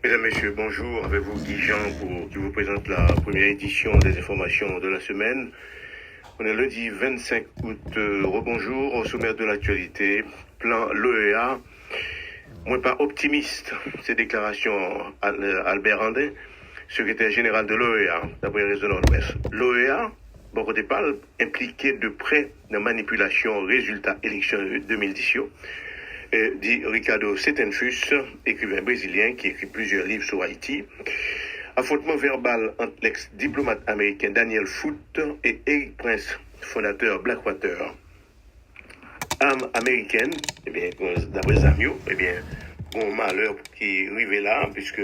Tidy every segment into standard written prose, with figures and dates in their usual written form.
Mesdames, Messieurs, bonjour. Avec vous, Guy Jean, qui vous présente la première édition des informations de la semaine. On est lundi 25 août. Rebonjour au sommaire de l'actualité. Plan l'OEA. Moi, pas optimiste. Ces déclarations Albert Andin, secrétaire général de l'OEA, d'après Réseau Nord-Ouest. L'OEA, bon côté parle, impliqué de près dans la manipulation résultat élection 2010. Dit Ricardo Setenfus, écrivain brésilien qui écrit plusieurs livres sur Haïti. Affrontement verbal entre l'ex-diplomate américain Daniel Foote et Eric Prince, fondateur Blackwater. Arme américaine, d'après Zamio, bon malheur qui est arrivé là, puisque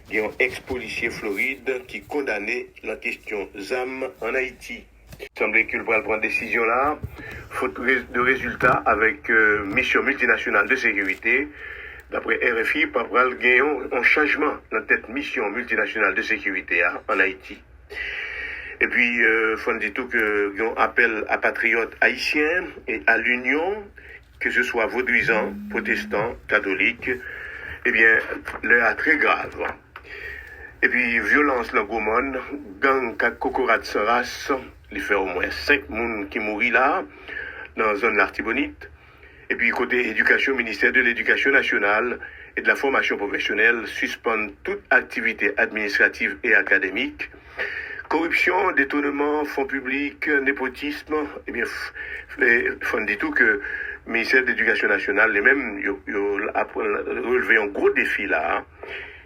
il y a un ex-policier Floride qui condamnait la question ZAM en Haïti. Il semblait qu'il pourrait prendre décision là, faute de résultats avec mission multinationale de sécurité. D'après RFI, par gagner un changement dans cette mission multinationale de sécurité en Haïti. Et puis, il faut dire tout que un appel à patriotes haïtiens et à l'union, que ce soit vaudouisants, protestants, catholiques, l'heure est très grave. Et puis, violence dans Gomon, gang Kokorat sans race, il fait au moins 5 personnes qui mourent là, dans la zone l'Artibonite. Et puis, côté éducation, ministère de l'Éducation nationale et de la formation professionnelle suspend toute activité administrative et académique. Corruption, détournement, fonds publics, népotisme, il faut dire tout que le ministère de l'Éducation nationale, les mêmes, a relevé un gros défi là.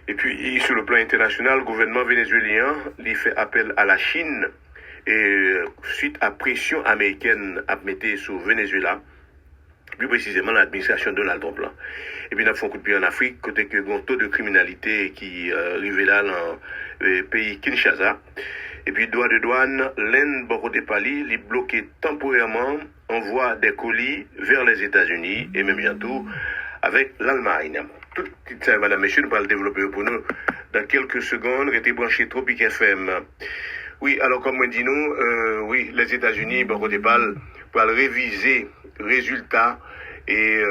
Et puis, sur le plan international, le gouvernement vénézuélien, il fait appel à la Chine, et suite à pression américaine à mettre sur Venezuela, plus précisément l'administration de Donald Trump là. Et puis, nous avons fait un coup de pied en Afrique, côté que le taux de criminalité qui arrive là dans le pays Kinshasa. Et puis, droit de douane, l'Inde, Boko de Pali, il bloqué temporairement, envoie des colis vers les États-Unis et même bientôt avec l'Allemagne. Tout ça, madame, messieurs, nous allons le développer pour nous dans quelques secondes. Restez branchés Tropique FM. Oui, alors comme on dit nous, oui, les États-Unis, Boko de Pali, pour réviser résultats et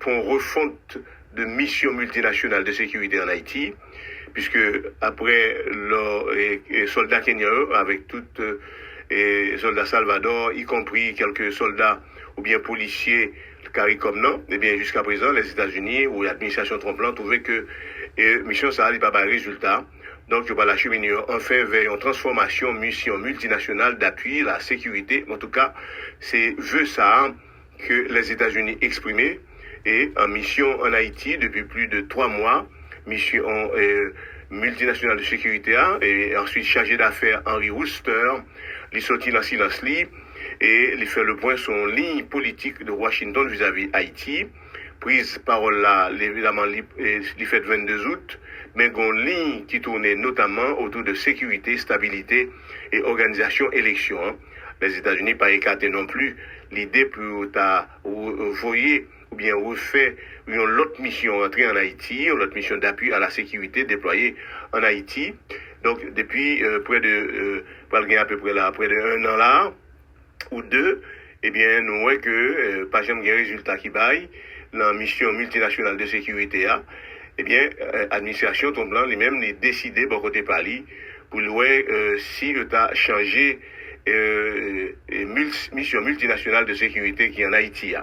pour une refonte de mission multinationale de sécurité en Haïti, puisque après les soldats kenyans, avec toutes les soldats Salvador, y compris quelques soldats ou bien policiers CARICOM, non, et bien jusqu'à présent, les États-Unis ou l'administration Trump trouvaient que mission ça n'allait pas de résultat. Donc, je vais la cheminer enfin vers une transformation mission multinationale d'appui la sécurité. En tout cas, c'est ça que les États-Unis exprimaient et en mission en Haïti depuis plus de 3 mois, mission multinationale de sécurité et ensuite chargé d'affaires Henry Wooster, il sorti dans silence et il fait le point sur une ligne politique de Washington vis-à-vis Haïti. Prise parole là, évidemment, il fait 22 août, mais une ligne qui tournait notamment autour de sécurité, stabilité et organisation élection. Les États-Unis pas écarté non plus l'idée pour voyer ou bien refaire une autre mission entrée en Haïti, une autre mission d'appui à la sécurité déployée en Haïti. Donc depuis près de à peu près là, près de 1 an là ou 2, nous voyons que pas jamais de résultat qui baille dans la mission multinationale de sécurité administration Trump lui-même a décidé bon côté Pali pour si il a changé mission multinationale de sécurité qui est en Haïti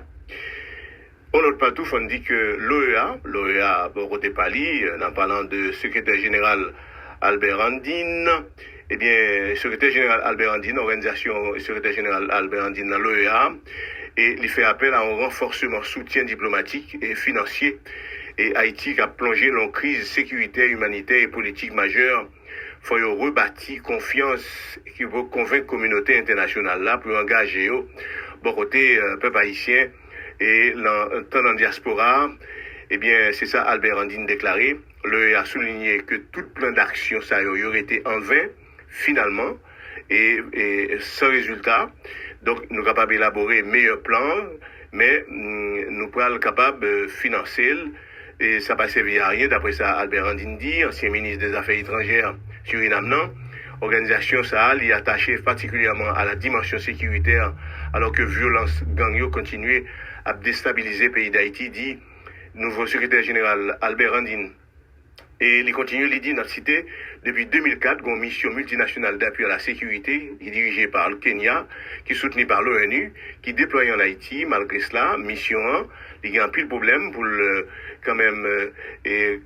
On note pas tout, on dit que l'OEA bon côté Pali en parlant de secrétaire général Albert Andine, secrétaire général Albert Andine, organisation secrétaire général Albert Andine dans l'OEA, et il fait appel à un renforcement soutien diplomatique et financier. Et Haïti qui a plongé dans une crise sécuritaire, humanitaire et politique majeure, faut rebâtir confiance qui va convaincre la communauté internationale là pour engager bon côté peuple haïtien et dans la diaspora. C'est ça Albert Andine déclaré. Le a souligné que tout plan d'action ça aurait été en vain finalement et sans résultat. Donc nous sommes capables d'élaborer un meilleur plan, mais nous sommes capables de financer et ça ne va servir à rien. D'après ça, Albert Andine dit, ancien ministre des Affaires étrangères Suriname, organisation ça est attachée particulièrement à la dimension sécuritaire, alors que violence gang continue à déstabiliser le pays d'Haïti, dit nouveau secrétaire général Albert Andine. Et il continue, il dit dans la cité, depuis 2004, il y a une mission multinationale d'appui à la sécurité, dirigée par le Kenya, qui est soutenue par l'ONU, qui déploie en Haïti. Malgré cela, mission 1, il y a un pile problème pour quand même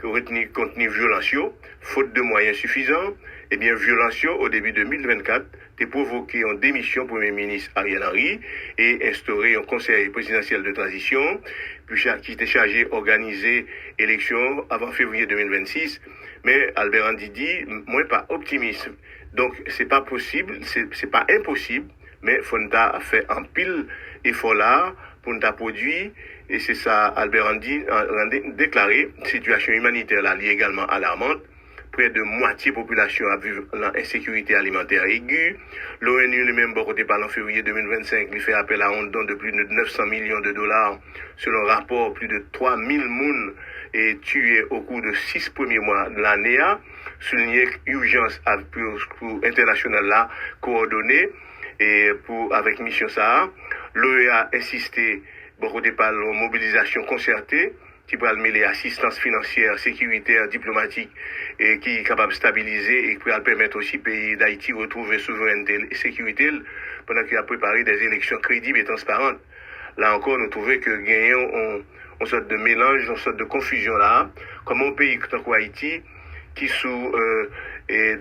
retenir contenu violence, faute de moyens suffisants. Eh bien, violence au début 2024, a provoqué en démission Premier ministre Ariel Henry et instauré un conseil présidentiel de transition, puis qui était chargé d'organiser l'élection avant février 2026. Mais Albert Andy dit, moi pas optimiste. Donc, c'est pas possible, c'est pas impossible, mais Fonda a fait un pile effort là pour nous produire, et c'est ça Albert Andy a déclaré, situation humanitaire là, liée également alarmante. Près de moitié population a vécu l'insécurité alimentaire aiguë. L'ONU lui-même, côté par en février 2025, lui fait appel à un don de plus de 900 millions de dollars. Selon rapport, plus de 3000 personnes est tuées au cours de 6 premiers mois de l'année. Souligner urgence pour international là, coordonné, et avec mission ça. L'OEA a insisté, côté par la mobilisation concertée, qui pourra mêler assistance financière, sécuritaire, diplomatique, et qui est capable de stabiliser et qui pourra permettre aussi au pays d'Haïti de retrouver souveraineté et sécurité pendant qu'il a préparé des élections crédibles et transparentes. Là encore, nous trouvons que gagnons une sorte de mélange, une sorte de confusion là, comme un pays comme Haïti, qui sous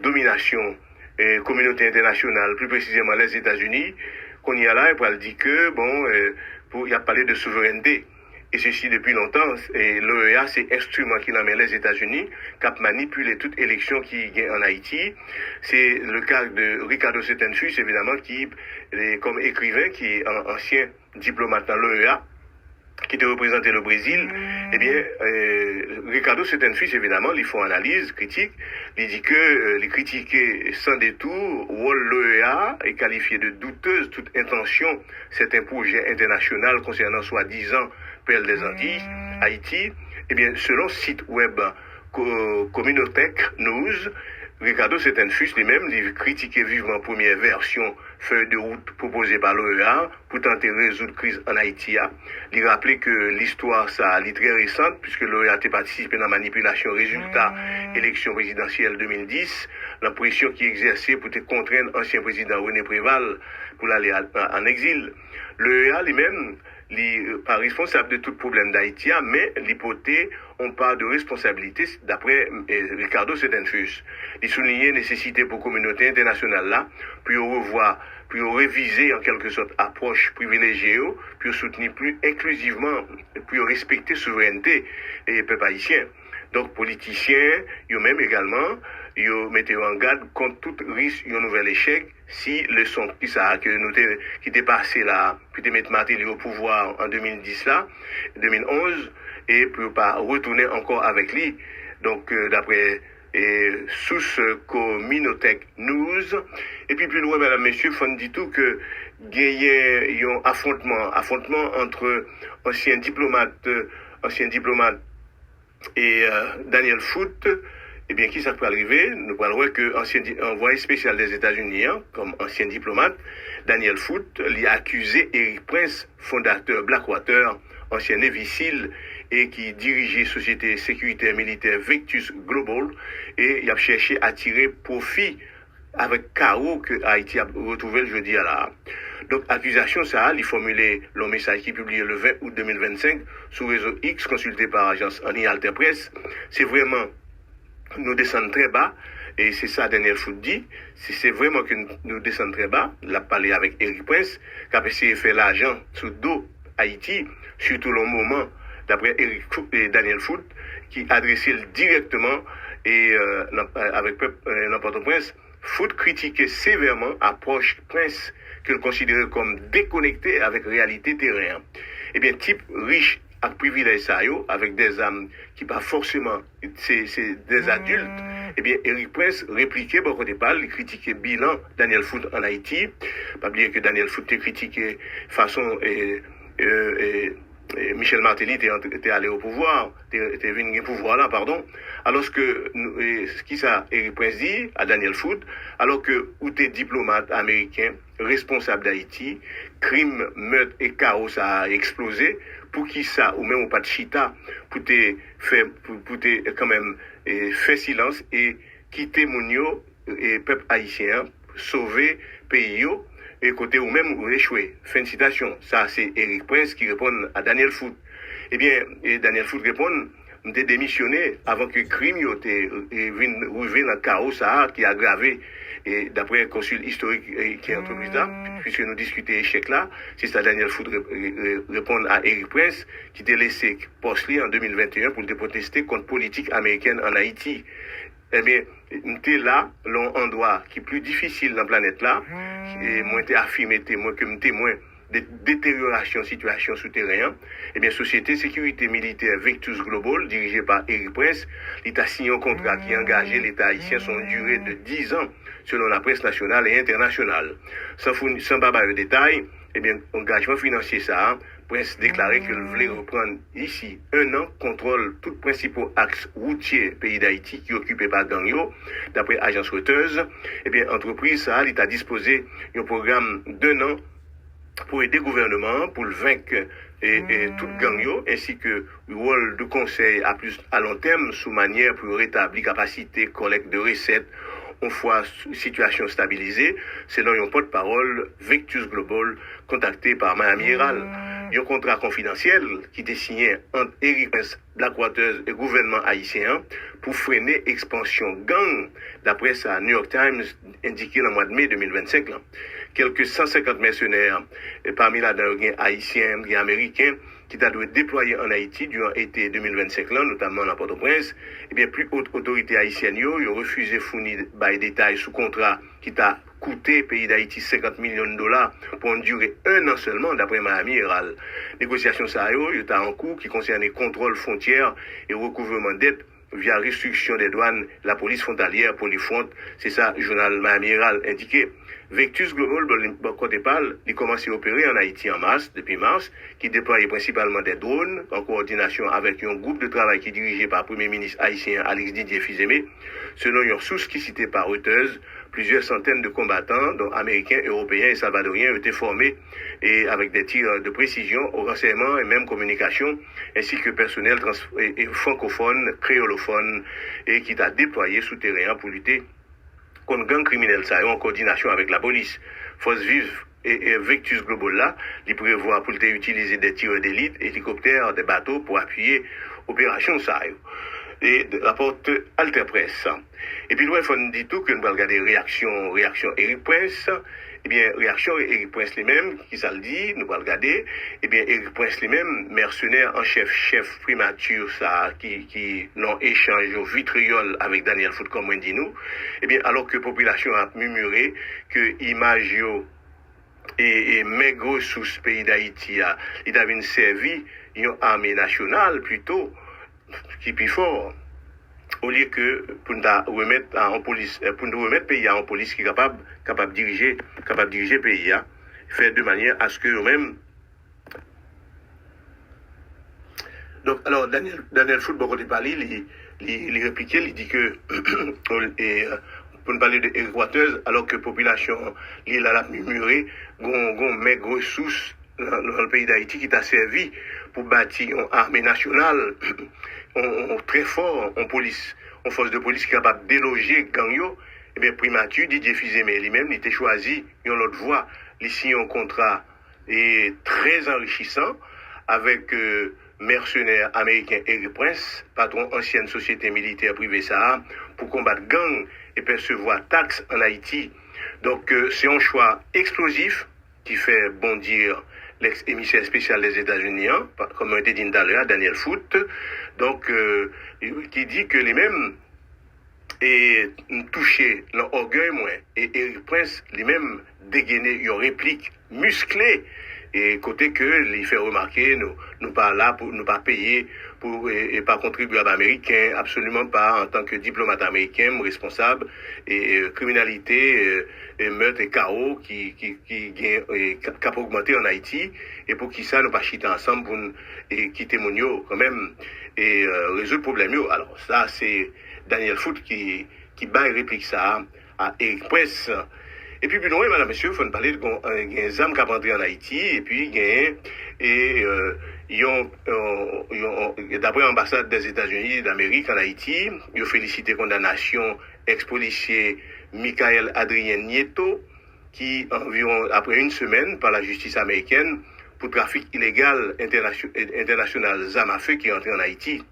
domination et communauté internationale, plus précisément les États-Unis, qu'on y a là, et pour dire que, il a parlé de souveraineté. Et ceci depuis longtemps, et l'OEA, c'est instrument qui amène les États-Unis, qui a manipulé toute élection qui gagne en Haïti. C'est le cas de Ricardo Settenfus, évidemment, qui est comme écrivain, qui est un ancien diplomate dans l'OEA, qui te représentait le Brésil. Eh bien, Ricardo Settenfus, évidemment, il fait une analyse critique. Il dit que les critiquer sans détour, où l'OEA est qualifié de douteuse toute intention, c'est un projet international concernant soi-disant PL des Antilles, Haïti. Eh bien, selon site web Communotech News, Ricardo Settenfus lui-même il critiquait vivement la première version feuille de route proposée par l'OEA pour tenter de résoudre la crise en Haïti. Il rappelait que l'histoire ça est très récente puisque l'OEA a participé dans la manipulation résultat élection présidentielle 2010, la pression qui exerçait pour contraindre l'ancien président René Préval pour aller en exil. L'OEA lui-même pas responsable de tout problème d'Haïti, mais l'hypothèse on part de responsabilité d'après Ricardo Settenfus. Il soulignait la nécessité pour la communauté internationale là, puis revoir, puis réviser en quelque sorte approche privilégiée, puis soutenir plus inclusivement, puis respecter la souveraineté et peuple haïtien. Donc, politiciens, eux-mêmes également, ils mettent en garde contre tout risque d'un nouvel échec si le son qui était passé là, puis de mettre Martelly au pouvoir en 2010 là, 2011, et pour pas retourner encore avec lui. Donc, d'après source Communotech News, et puis plus loin, mesdames, messieurs, faut dire tout que il y a un affrontement entre anciens diplomates et Daniel Foote. Eh bien, qui ça peut arriver? Nous parlons que ancien envoyé spécial des États-Unis, comme ancien diplomate, Daniel Foote, l'a accusé Eric Prince, fondateur Blackwater, ancien Navy SEAL, et qui dirigeait société sécuritaire militaire Vectus Global, et il a cherché à tirer profit avec chaos que Haïti a retrouvé le jeudi à la. Donc, accusation, ça, il formulé le message qui est publié le 20 août 2025 sur réseau X, consulté par l'agence en Alter Press. C'est vraiment nous descendons très bas, et c'est ça Daniel Foote dit, c'est vraiment que nous descendons très bas. Il a parlé avec Eric Prince, qui a essayé de faire l'argent sur dos Haïti, surtout le moment, d'après Eric Foote et Daniel Foote, qui adressait directement et avec n'importe Prince. Foote critiquait sévèrement l'approche Prince qu'il considérait comme déconnectée avec la réalité terrain. Eh bien, type riche à privilège ça avec des âmes qui pas forcément c'est des adultes. Eh bien, Eric Prince répliquait beaucoup de parles, il critiquait bilan Daniel Foote en Haïti. Pas oublier que Daniel Foote critiqué façon Michel Martelly était allé au pouvoir, était venu au pouvoir là, pardon. Alors que, ce qui ça, Eric Prince dit à Daniel Foote, alors que, où t'es diplomate américain, responsable d'Haïti, crime, meurtre et chaos ça a explosé, pour qui ça, ou même au pas de chita, pour te faire, pour te quand même et fait silence et quitter Mounio et peuple haïtien, sauver pays yo, et côté ou même ou échoué. Fin de citation. Ça, c'est Eric Prince qui répond à Daniel Foot. Eh bien, et Daniel Foot répond, m'était démissionné avant que crime yo te arrivé dans le chaos ça qui a aggravé. Et d'après le consul historique qui est entreprise là, puisque nous discutons échec là, c'est ça Daniel Foot répondre à Eric Prince qui t'a laissé poste en 2021 pour protester contre politique américaine en Haïti. Eh bien, m'était là, l'endroit qui est plus difficile dans la planète là, et moi t'ai affirmé témoin que m'était moins de détérioration situation souterraine, eh bien, Société Sécurité Militaire Victus Global, dirigée par Eric Prince, l'État signé un contrat qui engageait l'État haïtien sur une durée de 10 ans, selon la presse nationale et internationale. Sans babayer de détails, eh bien, engagement financier ça, Prince déclarait qu'il voulait reprendre ici 1 an, contrôle tout principaux axes routiers pays d'Haïti qui occupé par Gangyo, d'après agence Reuters. Eh bien, entreprise ça, l'État disposé d'un programme d'1 an pour aider le gouvernement pour le vaincre et tout gang ainsi que le rôle de conseil à long terme sous manière pour rétablir capacité collecte de recettes une fois situation stabilisée, selon un porte-parole Victus Global contacté par Miami Herald. Un contrat confidentiel qui était signé entre Eric Prince, Blackwater et le gouvernement haïtien pour freiner l'expansion gang, d'après ça, New York Times indiqué le mois de mai 2025. Là. Quelques 150 mercenaires, et parmi là, des haïtiens et américains, qui t'a dû déployer en Haïti durant l'été 2025, là, notamment à Port-au-Prince, eh bien, plus haute autorité haïtienne, ils ont refusé de fournir des détails sous contrat qui t'a coûté pays d'Haïti 50 millions de dollars pour une durée 1 an seulement, d'après Miami Herald. Négociation ça, il y a en cours qui concerne les contrôles frontières et recouvrement dettes via restriction des douanes, la police frontalière, Polyfront, c'est ça, journal Miami Herald indiqué. Victus Global, côté parle, il commence à opérer en Haïti en mars, depuis mars, qui déploie principalement des drones en coordination avec un groupe de travail qui est dirigé par le Premier ministre haïtien Alex Didier Fils-Aimé. Selon une source qui citée par Reuters, plusieurs centaines de combattants, dont américains, européens et salvadoriens, ont été formés et avec des tirs de précision au renseignement et même communication, ainsi que personnel et francophone, créolophone, et qui a déployé souterrain pour lutter contre gang criminel, ça, en coordination avec la police. Force vive et Victus Global là, il prévoit pour utiliser des tireurs d'élite, hélicoptères, des bateaux pour appuyer opération ça. Et rapporte Alter Press. Et puis, il faut dire tout que nous allons regarder réaction Eric Prince. Eh bien, réaction Eric Prince lui-même, qui ça le dit, nous allons regarder. Eh bien, Eric Prince lui-même, mercenaire en chef primature, ça, qui n'ont échangé au vitriol avec Daniel Foot, comme on dit nous. Eh bien, alors que la population a murmuré que image et maigre sous ce pays d'Haïti, il avait servi une armée nationale plutôt, qui est plus fort. Au lieu que pour nous remettre en police, pour nous remettre pays en police qui est capable de diriger le pays, faire de manière à ce que eux-mêmes. Donc, alors, Daniel Foot, beaucoup de parler, il répliquait, il dit que, pour nous parler de Eric Waters, alors que la population, il a murmuré, gon maigre ressources dans le pays d'Haïti qui t'a servi pour bâtir une armée nationale, très fort en police, en force de police qui est capable de déloger Gangyo. Eh bien, primature, Didier Fils-Aimé lui-même, il était choisi, une autre voie, il signe un contrat et très enrichissant avec mercenaire américain Eric Prince, patron ancienne société militaire privée ça, pour combattre gang et percevoir taxes en Haïti. Donc, c'est un choix explosif qui fait bondir l'ex-émissaire spécial des États-Unis, comme on a été dit tout à l'heure, Daniel Foot, donc, qui dit que les mêmes et touché l'orgueil moins, et Eric Prince, lui-même dégainé une réplique musclée, et côté que il fait remarquer, nous pas là pour nous pas payer pour et pas contribuable américain, absolument pas en tant que diplomate américain responsable et criminalité et meurtre et chaos qui cap augmenté en Haïti, et pour qui ça nous pas chiter ensemble pour et quitter Monio quand même et résoudre le problème. Alors ça c'est Daniel Foot qui bat et réplique ça à Eric Prince. Et puis, plus loin, madame, monsieur, il faut nous parler de des âmes qui ont rentré en Haïti, et puis, D'après l'ambassade des États-Unis d'Amérique en Haïti, ils ont félicité condamnation ex-policier Michael Adrien Nieto, qui environ après une semaine par la justice américaine pour trafic illégal international d'armes à feu qui est entré en Haïti.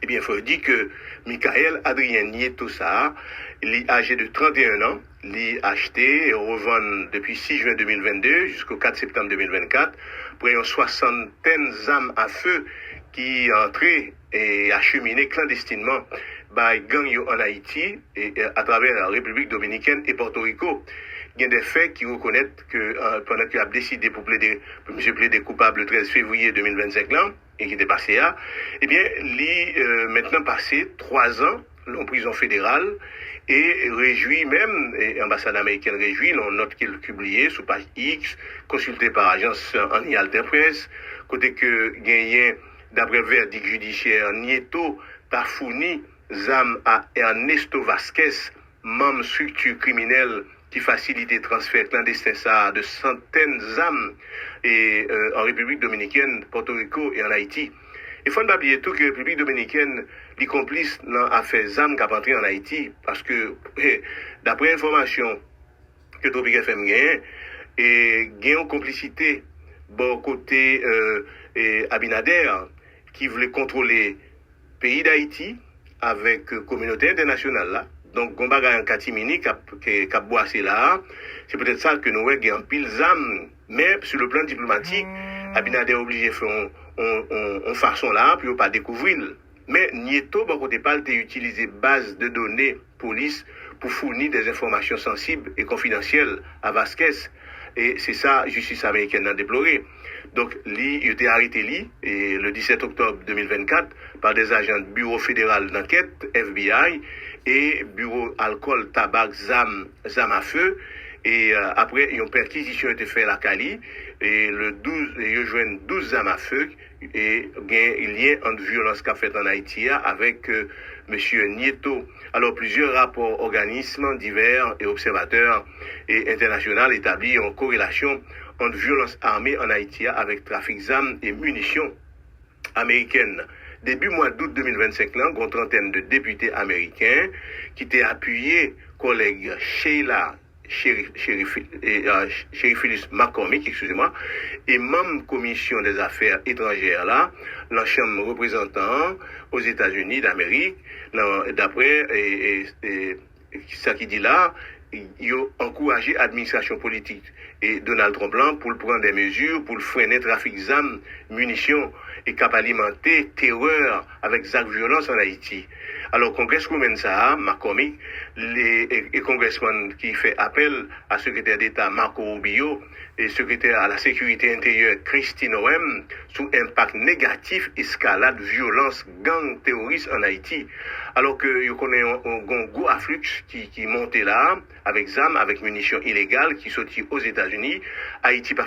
Eh bien, il faut dire que Michael Adrien Nieto, il est âgé de 31 ans, il est acheté et revend depuis 6 juin 2022 jusqu'au 4 septembre 2024 pour une soixantaine d'armes à feu qui est entré et acheminé clandestinement par gang en Haïti et à travers la République dominicaine et Porto Rico. Il y a des faits qui reconnaissent que pendant qu'il a décidé pour plaider coupable le 13 février 2025 là, et qui était passé là, eh bien, il est maintenant passé 3 ans en prison fédérale et réjoui même, et l'ambassade américaine réjouit, l'on note qu'il est publié sous page X, consulté par agence en Alter Press, côté que gagné d'après verdict judiciaire, Nieto t'a fourni zam à Ernesto Vasquez, membre structure criminelle qui facilite transfert clandestin ça de centaines d'âmes et en République dominicaine, Porto Rico et en Haïti. Il faut ne pas oublier tout que la République dominicaine est complice dans l'affaire d'âmes qui a entré en Haïti parce que d'après information que Tropique FM gagne et gagne en complicité bon côté Abinader qui voulait contrôler le pays d'Haïti avec communauté internationale là. Donc, on va un catimini qui a boissé là. C'est peut-être ça que nous avons un pile d'âme. Mais sur le plan diplomatique, Abinader est obligé de faire une façon là, puis on pas découvrir. Mais Nieto, bon côté pas, a utilisé base de données police pour fournir des informations sensibles et confidentielles à Vasquez. Et c'est ça, justice américaine a déploré. Donc, il a été arrêté le 17 octobre 2024 par des agents du Bureau fédéral d'enquête, FBI, et Bureau alcool, tabac, zam à feu. Et après, une perquisition a été faite à la Cali. Et le 12, ils ont joint 12 zam à feu. Et il y a une violence qu'a fait en Haïti avec monsieur Nieto. Alors, plusieurs rapports, organismes divers et observateurs et internationaux établis en corrélation entre violence armée en Haïti avec trafic d'armes et munitions américaines. Début mois d'août 2025, là, une trentaine de députés américains qui étaient appuyés, collègue Sheila Sherifilis McCormick, excusez-moi, et membre commission des affaires étrangères là, la chambre représentant aux États-Unis d'Amérique, d'après ça qui dit là, ils ont encouragé l'administration politique et Donald Trump pour prendre des mesures pour freiner le trafic d'armes, munitions et cap alimenter terreur avec actes de violence en Haïti. Alors, congresswoman ça, McCormick, les congressmen qui fait appel à secrétaire d'État Marco Rubio et secrétaire à la sécurité intérieure Christine Noem sous impact négatif, escalade, violence, gang terroriste en Haïti. Alors que vous connaissez un gros afflux qui montait là, avec ZAM, avec munitions illégales, qui sortit aux États-Unis. Haïti pas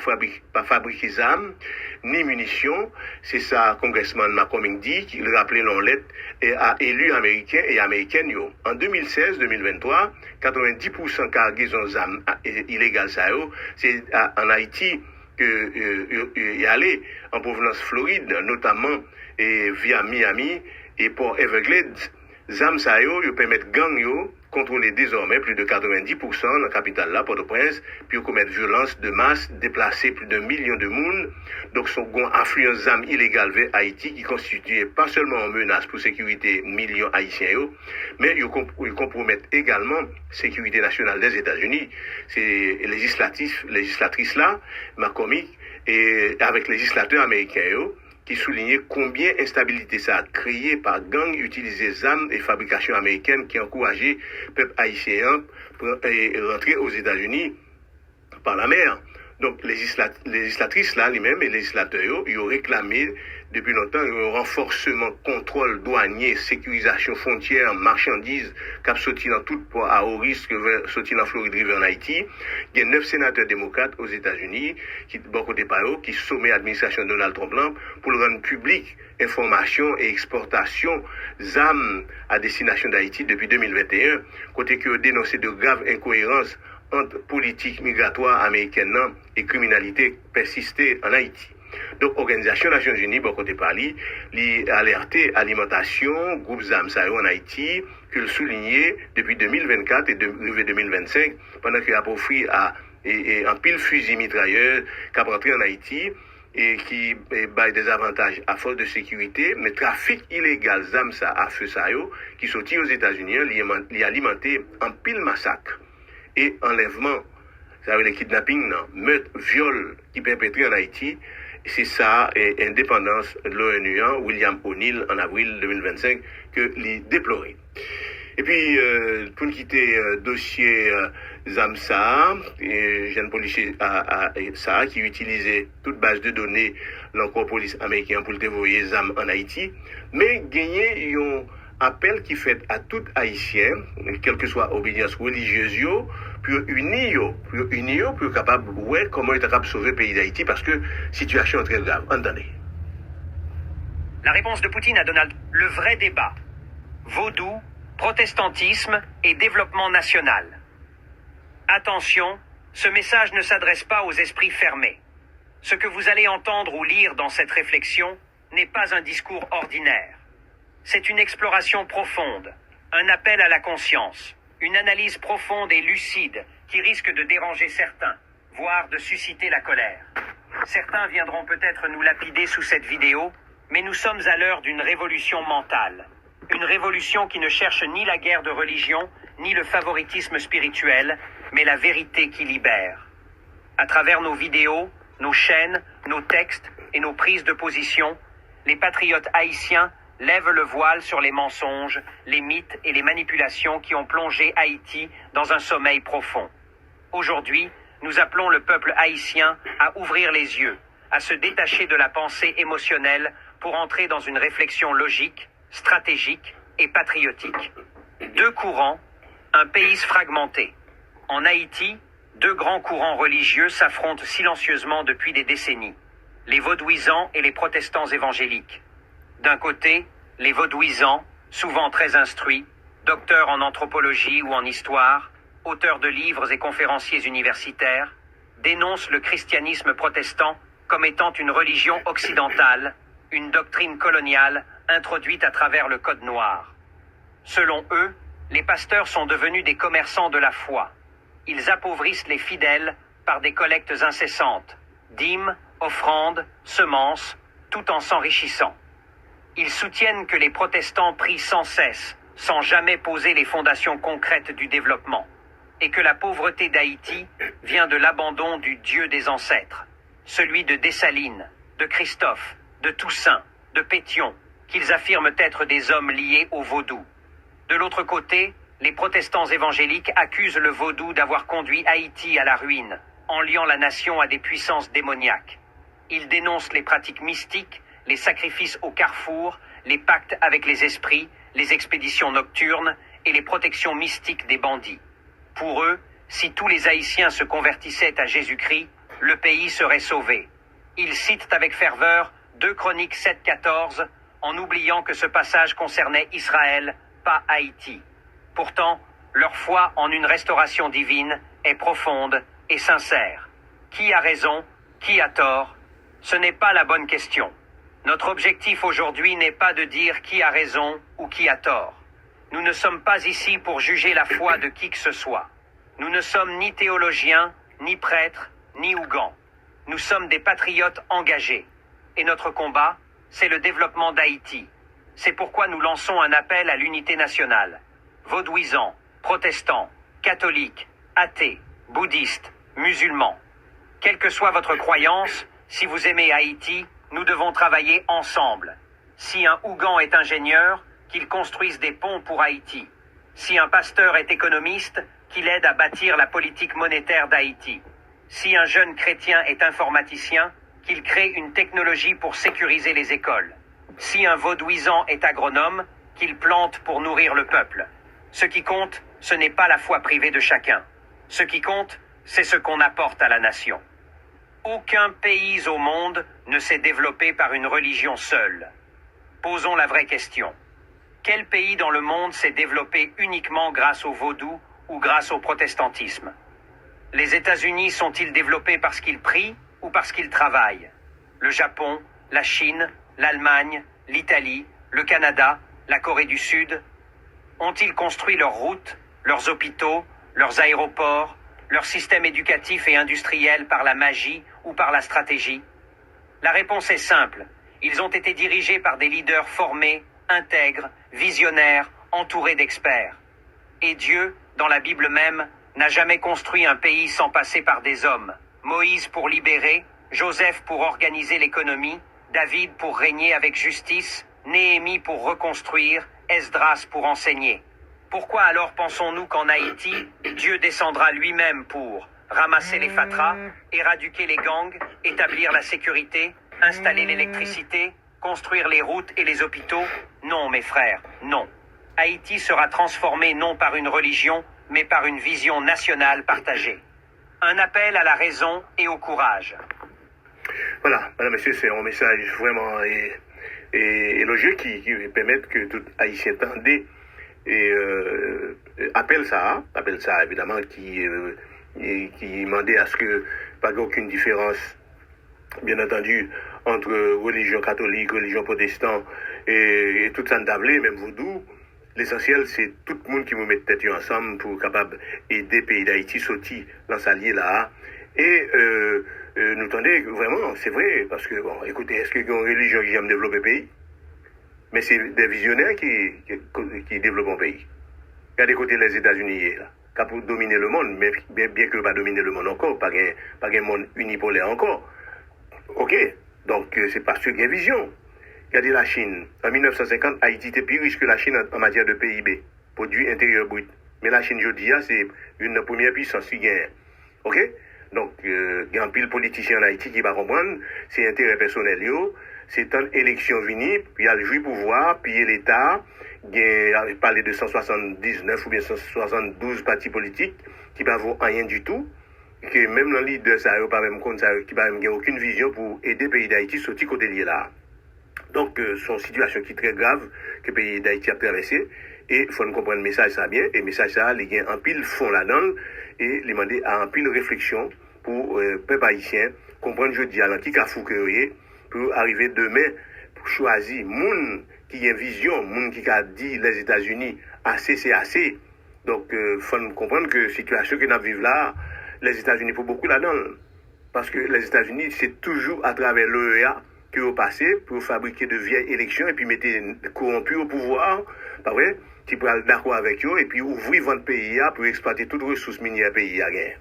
fabriqué ZAM, ni munitions. C'est ça, congressman McCormick dit, qu'il rappelait dans lettre à élus américains et américaines. En 2016-2023, 90% cargaison ZAM illégale, c'est en Haïti que y allait en provenance Floride, notamment via Miami et Port Everglades. ZAM ça yo permettent gang yo contrôler désormais plus de 90% dans la capitale là, Port-au-Prince, puis commettre violence de masse, déplacer plus de millions de monde. Donc son gon affluence ZAM illégale vers Haïti qui constitue pas seulement une menace pour sécurité millions haïtiens yo, mais ils compromettent également sécurité nationale des États-Unis. C'est législatrice là, McCormick, et avec législateurs américains yo, qui soulignait combien instabilité ça a créé par gang utiliser ZAM et fabrication américaine qui encourageait le peuple haïtien pour rentrer aux États-Unis par la mer. Donc, législatrice là, lui-même, et législateurs, ils ont réclamé depuis longtemps un renforcement, contrôle douanier, sécurisation frontière, marchandises, cap sorti dans tout port à haut risque, sorti dans Floride River en Haïti. Il y a 9 sénateurs démocrates aux États-Unis, qui, bon côté par eux, qui sommet l'administration de Donald Trump pour le rendre public, information et exportation ZAM à destination d'Haïti depuis 2021, côté qui ont dénoncé de graves incohérences entre politique migratoire américaine et criminalité persistée en Haïti. Donc, Organisation des Nations Unies, bon côté parli, li alerté alimentation, groupe ZAMSA en Haïti, que le souligné depuis 2024 et 2025, pendant qu'il a offert à un pile fusil mitrailleur qui a rentré en Haïti et qui baille des avantages à force de sécurité, mais trafic illégal ZAMSA à feu sayo, qui sortit aux États-Unis, li alimenté un pile massacre et enlèvement, ça veut dire kidnapping, meurtre, viol qui perpétré en Haïti. C'est ça, indépendance de l'ONU, William O'Neill, en avril 2025, que l'y déplorait. Et puis, pour quitter dossier ZAMSA, jeune policier ça, qui utilisait toute base de données l'encore police américain pour dévoyer ZAM en Haïti, mais gagner un appel qui fait à tout Haïtien, quelle que soit obédience religieuse, pour unir, pour capable, ouais, comment il est capable de sauver le pays d'Haïti, parce que situation est très grave. Entendez. La réponse de Poutine à Donald, le vrai débat. Vaudou, protestantisme et développement national. Attention, ce message ne s'adresse pas aux esprits fermés. Ce que vous allez entendre ou lire dans cette réflexion n'est pas un discours ordinaire. C'est une exploration profonde, un appel à la conscience, une analyse profonde et lucide qui risque de déranger certains, voire de susciter la colère. Certains viendront peut-être nous lapider sous cette vidéo, mais nous sommes à l'heure d'une révolution mentale. Une révolution qui ne cherche ni la guerre de religion, ni le favoritisme spirituel, mais la vérité qui libère. À travers nos vidéos, nos chaînes, nos textes et nos prises de position, les patriotes haïtiens lèvent le voile sur les mensonges, les mythes et les manipulations qui ont plongé Haïti dans un sommeil profond. Aujourd'hui, nous appelons le peuple haïtien à ouvrir les yeux, à se détacher de la pensée émotionnelle pour entrer dans une réflexion logique, stratégique et patriotique. Deux courants, un pays fragmenté. En Haïti, deux grands courants religieux s'affrontent silencieusement depuis des décennies. Les vaudouisants et les protestants évangéliques. D'un côté, les vaudouisants, souvent très instruits, docteurs en anthropologie ou en histoire, auteurs de livres et conférenciers universitaires, dénoncent le christianisme protestant comme étant une religion occidentale, une doctrine coloniale introduite à travers le Code noir. Selon eux, les pasteurs sont devenus des commerçants de la foi. Ils appauvrissent les fidèles par des collectes incessantes, dîmes, offrandes, semences, tout en s'enrichissant. Ils soutiennent que les protestants prient sans cesse, sans jamais poser les fondations concrètes du développement, et que la pauvreté d'Haïti vient de l'abandon du Dieu des ancêtres, celui de Dessalines, de Christophe, de Toussaint, de Pétion, qu'ils affirment être des hommes liés au vaudou. De l'autre côté, les protestants évangéliques accusent le vaudou d'avoir conduit Haïti à la ruine, en liant la nation à des puissances démoniaques. Ils dénoncent les pratiques mystiques, les sacrifices au carrefour, les pactes avec les esprits, les expéditions nocturnes et les protections mystiques des bandits. Pour eux, si tous les Haïtiens se convertissaient à Jésus-Christ, le pays serait sauvé. Ils citent avec ferveur 2 Chroniques 7,14, en oubliant que ce passage concernait Israël, pas Haïti. Pourtant, leur foi en une restauration divine est profonde et sincère. Qui a raison? Qui a tort? Ce n'est pas la bonne question. Notre objectif aujourd'hui n'est pas de dire qui a raison ou qui a tort. Nous ne sommes pas ici pour juger la foi de qui que ce soit. Nous ne sommes ni théologiens, ni prêtres, ni ougans. Nous sommes des patriotes engagés. Et notre combat, c'est le développement d'Haïti. C'est pourquoi nous lançons un appel à l'unité nationale. Vaudouisants, protestants, catholiques, athées, bouddhistes, musulmans. Quelle que soit votre croyance, si vous aimez Haïti, nous devons travailler ensemble. Si un Ougan est ingénieur, qu'il construise des ponts pour Haïti. Si un pasteur est économiste, qu'il aide à bâtir la politique monétaire d'Haïti. Si un jeune chrétien est informaticien, qu'il crée une technologie pour sécuriser les écoles. Si un vaudouisant est agronome, qu'il plante pour nourrir le peuple. Ce qui compte, ce n'est pas la foi privée de chacun. Ce qui compte, c'est ce qu'on apporte à la nation. Aucun pays au monde ne s'est développé par une religion seule. Posons la vraie question. Quel pays dans le monde s'est développé uniquement grâce au vaudou ou grâce au protestantisme? Les États-Unis sont-ils développés parce qu'ils prient ou parce qu'ils travaillent? Le Japon, la Chine, l'Allemagne, l'Italie, le Canada, la Corée du Sud ont-ils construit leurs routes, leurs hôpitaux, leurs aéroports, leur système éducatif et industriel par la magie ou par la stratégie? La réponse est simple. Ils ont été dirigés par des leaders formés, intègres, visionnaires, entourés d'experts. Et Dieu, dans la Bible même, n'a jamais construit un pays sans passer par des hommes. Moïse pour libérer, Joseph pour organiser l'économie, David pour régner avec justice, Néhémie pour reconstruire, Esdras pour enseigner. Pourquoi alors pensons-nous qu'en Haïti, Dieu descendra lui-même pour ramasser les fatras, éradiquer les gangs, établir la sécurité, installer l'électricité, construire les routes et les hôpitaux? Non, mes frères, non. Haïti sera transformé non par une religion, mais par une vision nationale partagée. Un appel à la raison et au courage. Voilà, madame, monsieur, c'est un message vraiment élogieux qui permet que tout Haïtien entende et appelle ça évidemment qui demandait à ce que pas aucune différence, bien entendu, entre religion catholique, religion protestante et tout ça d'ablé, même vaudou. L'essentiel, c'est tout le monde qui nous met tête ensemble pour capable aider le pays d'Haïti sortir dans sa liée là. Et nous tendez vraiment, c'est vrai, parce que, bon, écoutez, est-ce qu'il y a une religion qui aime développer le pays? Mais c'est des visionnaires qui développent un pays. Regardez côté les États-Unis, là, qui pour dominer le monde, mais bien que pas dominer le monde encore, pas un monde unipolaire encore. Ok, donc c'est parce qu'il y a une vision. Regardez la Chine. En 1950, Haïti était plus riche que la Chine en matière de PIB, produit intérieur brut. Mais la Chine, je dis, c'est une première puissance qui gagne. Ok? Donc, il y a un pile politicien en Haïti qui va comprendre, c'est intérêt personnel, c'est une élection venue, puis il y a le jouer pouvoir, puis l'État, il y a parlé de 179 ou bien 172 partis politiques qui ne vaut rien du tout, que même le leader, ça n'a pas même compte, qui n'a même aucune vision pour aider le pays d'Haïti sortir côté lié là. Donc, c'est une situation qui est très grave que le pays d'Haïti a traversé. Et il faut comprendre le message ça bien. Et le message ça, les gens en pile font là-dedans et les demander à en pile réflexion pour peuple haïtien comprendre jeudi à qui a fou que pour arriver demain pour choisir moun qui a une vision, moun qui a dit les États-Unis assez c'est assez. Donc, il faut comprendre que la situation que nous vivons là, les États-Unis font beaucoup là-dedans. Parce que les États-Unis, c'est toujours à travers l'OEA que vous passez pour fabriquer de vieilles élections et puis mettre corrompus au pouvoir, pas vrai, qui peut être d'accord avec eux et puis ouvrir votre pays pour exploiter toutes les ressources minières pays à gain.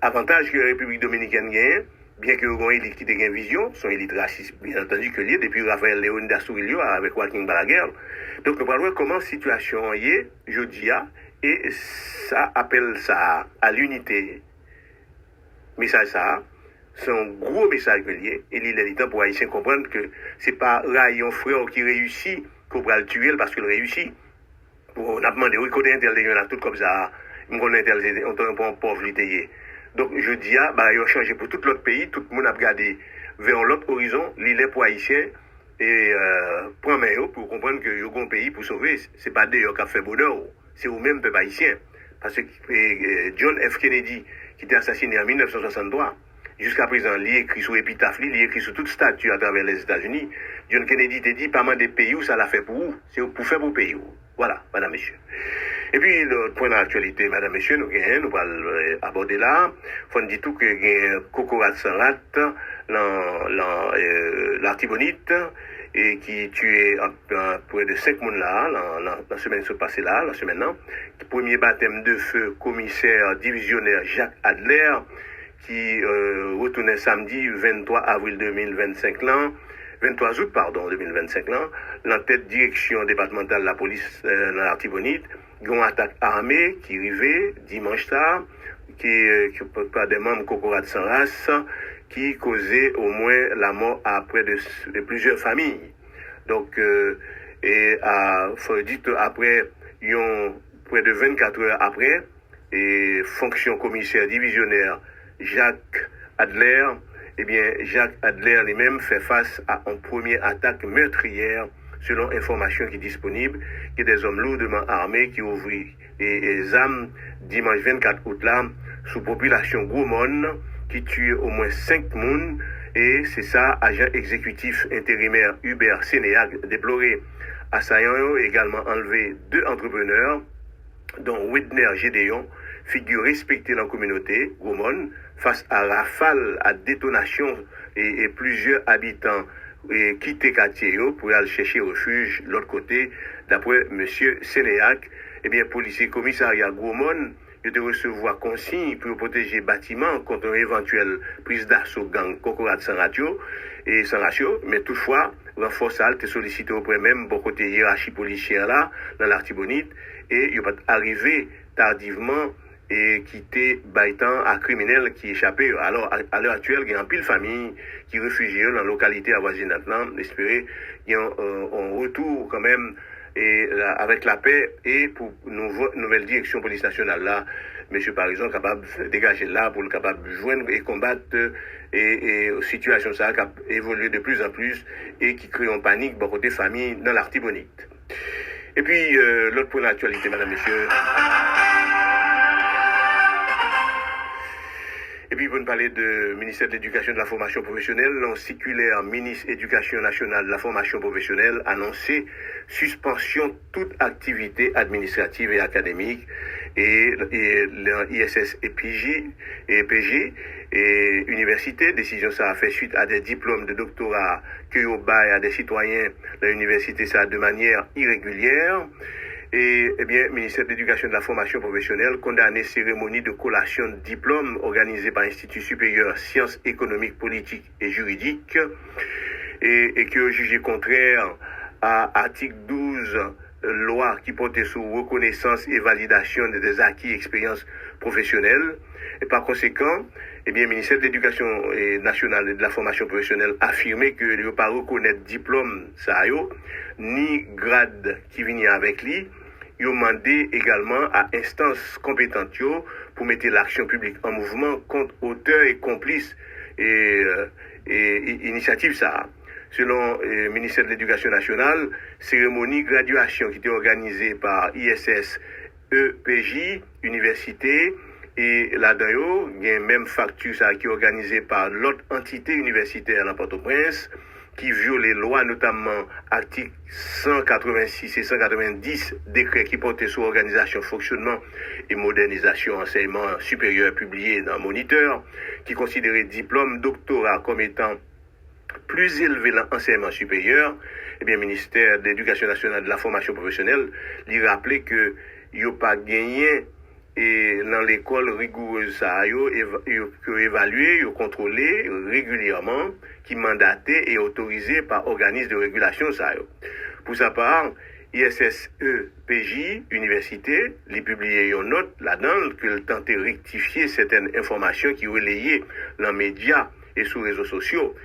Avantage que la République dominicaine gagne, bien que vous ayez élite qui ait une vision, son élite raciste, bien entendu que lié depuis Raphaël Léonidas Trujillo avec Joaquin Balaguer. Donc nous allons voir comment la situation est jeudi et ça appelle ça à l'unité. Message ça. C'est un gros message que lié et il est temps pour Haïtiens comprendre que c'est pas Rayon frère qui réussit qu'on va le tuer parce qu'il réussit. On a demandé oui côté intelligent là tout comme ça, on connaît intelligent on est un pauvre l'ité. Donc je dis bah il a changé pour tout l'autre pays, tout le monde a regardé vers l'autre horizon, l'île pour Haïtiens et prend main pour comprendre que yo gon pays pour sauver, c'est pas d'ailleurs qui a fait bonheur, c'est au même peuple haïtien parce que John F Kennedy qui était assassiné en 1963. Jusqu'à présent, il est écrit sur l'épitaphe, il est écrit sur toute statue à travers les États-Unis. John Kennedy t'a dit, pas mal des pays où ça l'a fait pour vous. C'est pour faire pour pays. Voilà, madame, monsieur. Et puis, le point d'actualité, madame, monsieur, nous allons aborder là. Faut dire tout que Kokorat Sanrat, l'artibonite, et qui tuait près de 5 personnes là, la semaine se passée là, la semaine là. Premier baptême de feu, commissaire divisionnaire Jacques Adler, qui retournait samedi 23 avril 2025 là, 23 août pardon 2025 là, la tête direction départementale de la police dans l'Artibonite, une attaque armée qui arrivait dimanche tard, qui par des membres Kokorat sans race, qui causait au moins la mort à près de plusieurs familles. Donc faut dire après près de 24 heures après, et fonction commissaire divisionnaire Jacques Adler, eh bien, Jacques Adler lui-même fait face à une première attaque meurtrière selon information qui est disponible, il y a des hommes lourdement armés qui ouvrent les armes dimanche 24 août là, sous population Gros Monde, qui tue au moins 5 personnes. Et c'est ça, agent exécutif intérimaire Hubert Sénéac déploré. Assaillants également enlevé 2 entrepreneurs, dont Widner Gédéon, figure respectée dans la communauté, Gaumont, face à rafale, à détonation et plusieurs habitants quitté quartier pour aller chercher refuge de l'autre côté. D'après M. Sénéac, eh bien, policier commissariat Gaumont, de recevoir consigne pour protéger bâtiment contre une éventuelle prise d'assaut gang Cocorade sans ratio, mais toutefois, renforce a été sollicité auprès même bon côté hiérarchie policière là, dans l'Artibonite, et il va arriver tardivement et quitter Baïtan à criminel qui échappé. Alors, à l'heure actuelle, il y a un pile famille qui réfugie dans la localité avoisinante, espérer qu'il y a un retour quand même et avec la paix et pour nouvelle direction police nationale là, monsieur par exemple capable de dégager là pour le capable de joindre et combattre et situation ça qui a évolué de plus en plus et qui crée en panique beaucoup de familles dans l'Artibonite. Et puis l'autre point d'actualité, madame, messieurs. Et puis, pour nous parler du ministère de l'Éducation et de la Formation professionnelle, la circulaire ministre Éducation nationale de la Formation professionnelle annoncé suspension toute activité administrative et académique et l'ISS et PG et université. Décision ça a fait suite à des diplômes de doctorat que au bail à des citoyens de l'université ça de manière irrégulière. Et, eh bien, ministère de l'Éducation et de la Formation professionnelle condamné cérémonie de collation de diplôme organisée par l'Institut supérieur sciences économiques, politiques et juridiques et qui est jugé contraire à article 12 loi qui portait sur reconnaissance et validation des acquis et expériences professionnelles. Et par conséquent, eh bien, le ministère de l'Éducation nationale et de la Formation professionnelle a affirmé que il ne pas reconnaître diplôme ça ni grade qui vient avec lui. Ils ont demandé également à instances compétentes pour mettre l'action publique en mouvement contre auteurs et complices et initiative ça. Selon le ministère de l'Éducation nationale, cérémonie graduation qui était organisée par ISS EPJ, université, et là-dedans, il y a une même facture ça, qui est organisée par l'autre entité universitaire à Port-au-Prince, qui viole les lois, notamment articles 186 et 190, décret qui portait sur organisation, fonctionnement et modernisation enseignement supérieur publié dans Moniteur, qui considérait diplôme doctorat comme étant plus élevé dans l'enseignement supérieur. Eh bien, le ministère de l'Éducation nationale et de la Formation professionnelle lui rappelait que il n'y a pas gagné et dans l'école rigoureuse ça évalué, contrôlé régulièrement, qui mandaté et autorisé par organisme de régulation ça. Pour sa part, ISSEPJ université, les publié une note là-dedans que tentait de rectifier certaines informations qui relayaient dans les médias et sur les réseaux sociaux.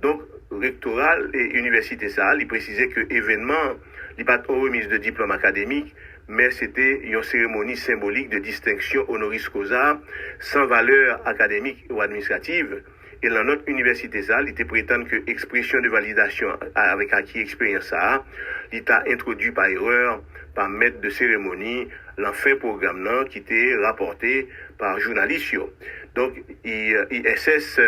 Donc, rectoral et université ça, il précisait que événement, il pas de remise de diplôme académique, mais c'était une cérémonie symbolique de distinction honoris causa, sans valeur académique ou administrative. Et dans notre université, ça, il était prétendre que expression de validation avec acquis expérience ça, il était introduit par erreur, par maître de cérémonie, l'enfin programme là, qui était rapporté par journaliste. Donc, ISS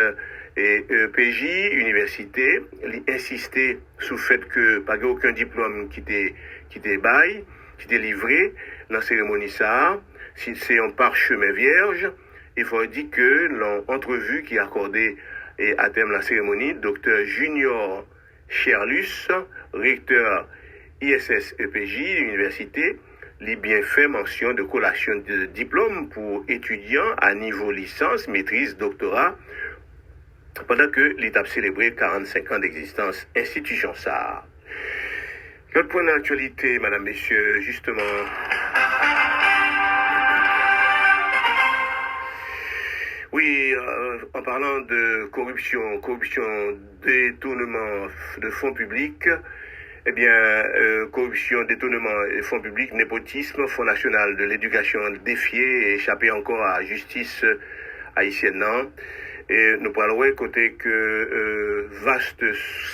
et PJ, université, il insistait sur le fait que pas aucun diplôme qui était bail, qui était livré dans la cérémonie ça, si c'est un parchemin vierge, il faut dire que l'entrevue qui a accordé et à terme la cérémonie, Dr Junior Cherlus, recteur ISS EPJ, l'université, lui bien fait mention de collation de diplôme pour étudiants à niveau licence, maîtrise, doctorat, pendant que l'État célébrait 45 ans d'existence, institution ça. L'autre point d'actualité, madame, messieurs, justement. Oui, en parlant de corruption, détournement de fonds publics, eh bien, corruption, détournement de fonds publics, népotisme, Fonds national de l'éducation défié et échappé encore à la justice haïtienne, non? Et nous parlons côté que vaste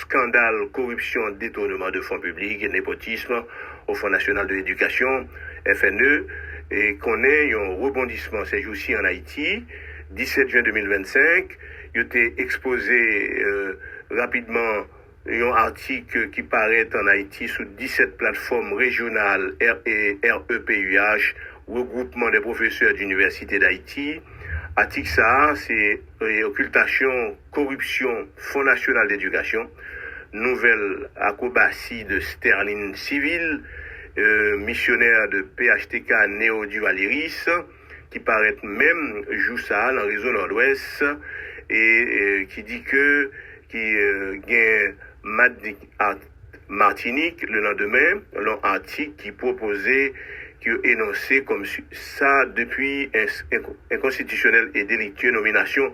scandale, corruption, détournement de fonds publics et népotisme au Fonds national de l'éducation, FNE, et qu'on ait un rebondissement ces jours-ci en Haïti. 17 juin 2025, il a été exposé rapidement un article qui paraît en Haïti sous 17 plateformes régionales REPUH, regroupement des professeurs d'université d'Haïti. Article ça, c'est occultation, corruption, Fonds national d'éducation, nouvelle acrobatie de Sterling Civil, missionnaire de PHTK Néo Duvaliris, qui paraît même joue ça dans le réseau Nord-Ouest, et qui dit que gagne Martinique le lendemain, l'un article qui proposait, qui énonçait comme ça depuis inconstitutionnel et délictueux nomination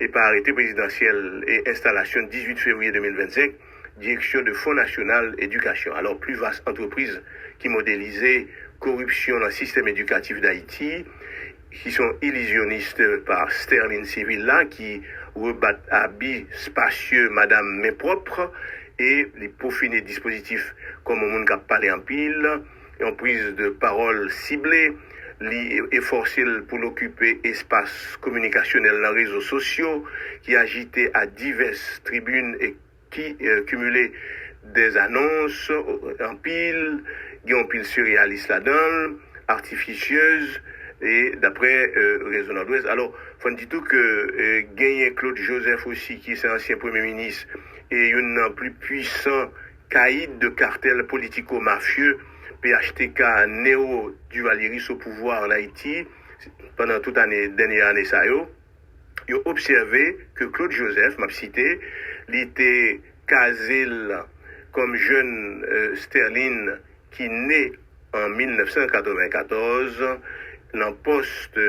et par arrêté présidentiel et installation 18 février 2025, direction de Fonds national éducation. Alors plus vaste entreprise qui modélisait corruption dans le système éducatif d'Haïti, qui sont illusionnistes par Sterling Civil là, qui rebattent habits spacieux Madame Main Propre et les peaufiner dispositifs comme au monde qui a parlé en pile, et en prise de parole ciblée, et forcer pour l'occuper espace communicationnel dans les réseaux sociaux, qui agitait à diverses tribunes et qui cumulait des annonces en pile, qui ont pile surréaliste là-dedans, artificieuse, et d'après Réseau Nord-Ouest. Alors, faut dire tout que gagner Claude Joseph aussi, qui est ancien Premier ministre, et un plus puissant caïd de cartel politico-mafieux, PHTK Néo Duvaliris au pouvoir en Haïti, pendant toute dernière année ça yo observé que Claude Joseph, m'a cité, il était casé comme jeune Sterling qui naît en 1994, en poste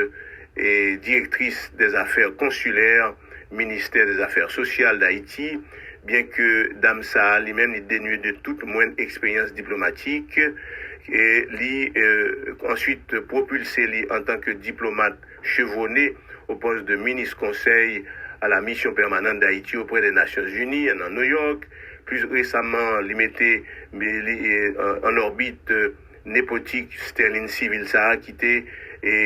et directrice des affaires consulaires, ministère des Affaires sociales d'Haïti, bien que Damsa lui-même est dénué de toute moindre expérience diplomatique, et ensuite propulsé en tant que diplomate chevronné au poste de ministre conseil à la mission permanente d'Haïti auprès des Nations Unies en New York. Plus récemment, il mettait en orbite népotique Sterling Civil Saha, qui était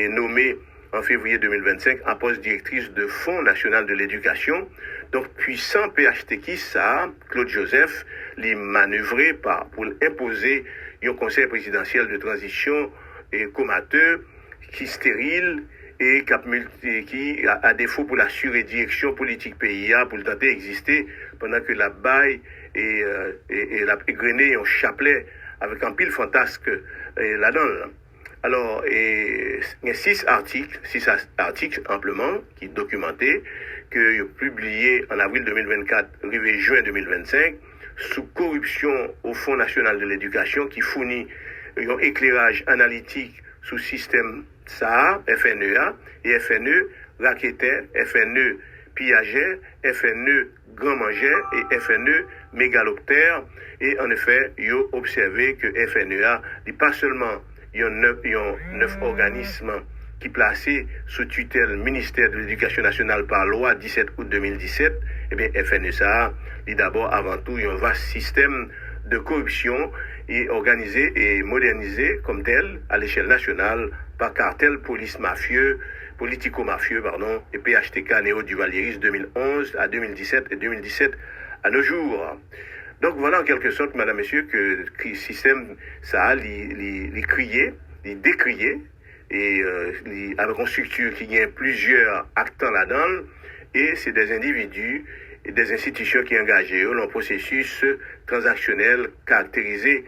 nommé en février 2025 en poste directrice de Fonds national de l'éducation. Donc, puissant PHTK, ça, Claude Joseph, les manœuvrer pour imposer un conseil présidentiel de transition comateux, qui stérile et qui, à défaut pour la surdirection politique PIA, pour le tenter d'exister, pendant que la baille et la égrenée un chapelet avec un pile fantasque là-dedans. Alors, il y a 6 articles amplement, qui documentés, que publié en avril 2024, arrivé juin 2025, sous corruption au Fonds national de l'éducation, qui fournit un éclairage analytique sous système SAA, FNEA, et FNE raquettaire, FNE pillager, FNE grand mangeur et FNE mégaloptère. Et en effet, il a observé que FNEA n'est pas seulement il y a 9 organismes qui placés sous tutelle ministère de l'Éducation nationale par loi 17 août 2017, eh bien FNSA est d'abord avant tout un vaste système de corruption et organisé et modernisé comme tel à l'échelle nationale par cartel politico-mafieux, et PHTK Néo Duvaliris 2011 à 2017 et 2017 à nos jours. Donc voilà en quelque sorte, madame, messieurs, que le système ça les crié, les décrié, et avec une structure qui a plusieurs acteurs là-dedans, et c'est des individus et des institutions qui sont engagés dans un processus transactionnel caractérisé.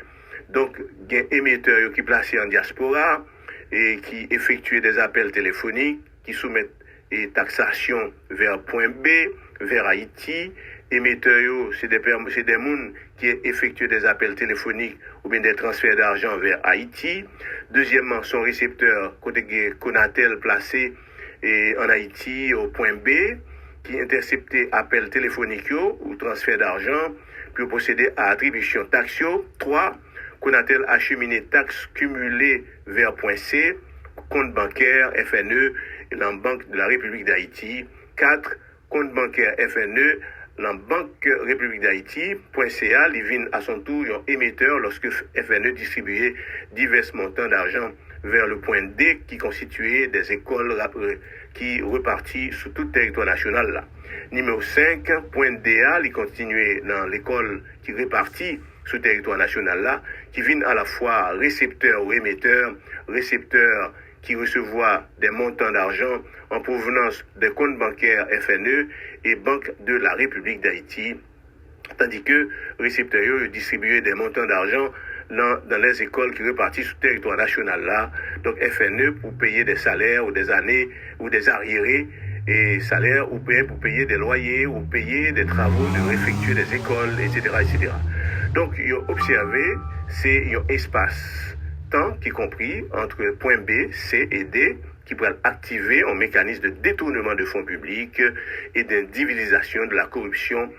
Donc, il y a des émetteurs qui sont placés en diaspora et qui effectuent des appels téléphoniques, qui soumettent des taxations vers point B, vers Haïti. Émetteurs, c'est des gens qui effectuent des appels téléphoniques ou bien des transferts d'argent vers Haïti. Deuxièmement, son récepteur, côté Conatel placé en Haïti au point B, qui interceptait appels téléphoniques ou transferts d'argent, puis procéder à attribution taxe. 3. Conatel acheminé taxes cumulées vers point C, compte bancaire, FNE, et la Banque de la République d'Haïti. 4. compte bancaire FNE la Banque République d'Haïti.ca, il vient à son tour un émetteur lorsque FNE distribuait divers montants d'argent vers le point D qui constituait des écoles qui reparties sur tout le territoire national là. Numéro 5, point DA, il continuait dans l'école qui répartit sur le territoire national là, qui vient à la fois récepteur ou émetteur, récepteur qui recevoir des montants d'argent en provenance des comptes bancaires FNE et Banque de la République d'Haïti, tandis que récepteurs distribuaient des montants d'argent dans les écoles qui répartissent sur le territoire national là, donc FNE pour payer des salaires ou des années ou des arriérés et salaires ou pour payer des loyers ou payer des travaux de réfecture des écoles, etc., etc. Donc, il y a observé, c'est un espace temps qui compris entre point B, C et D, qui pourrait activer un mécanisme de détournement de fonds publics et d'individualisation de la corruption.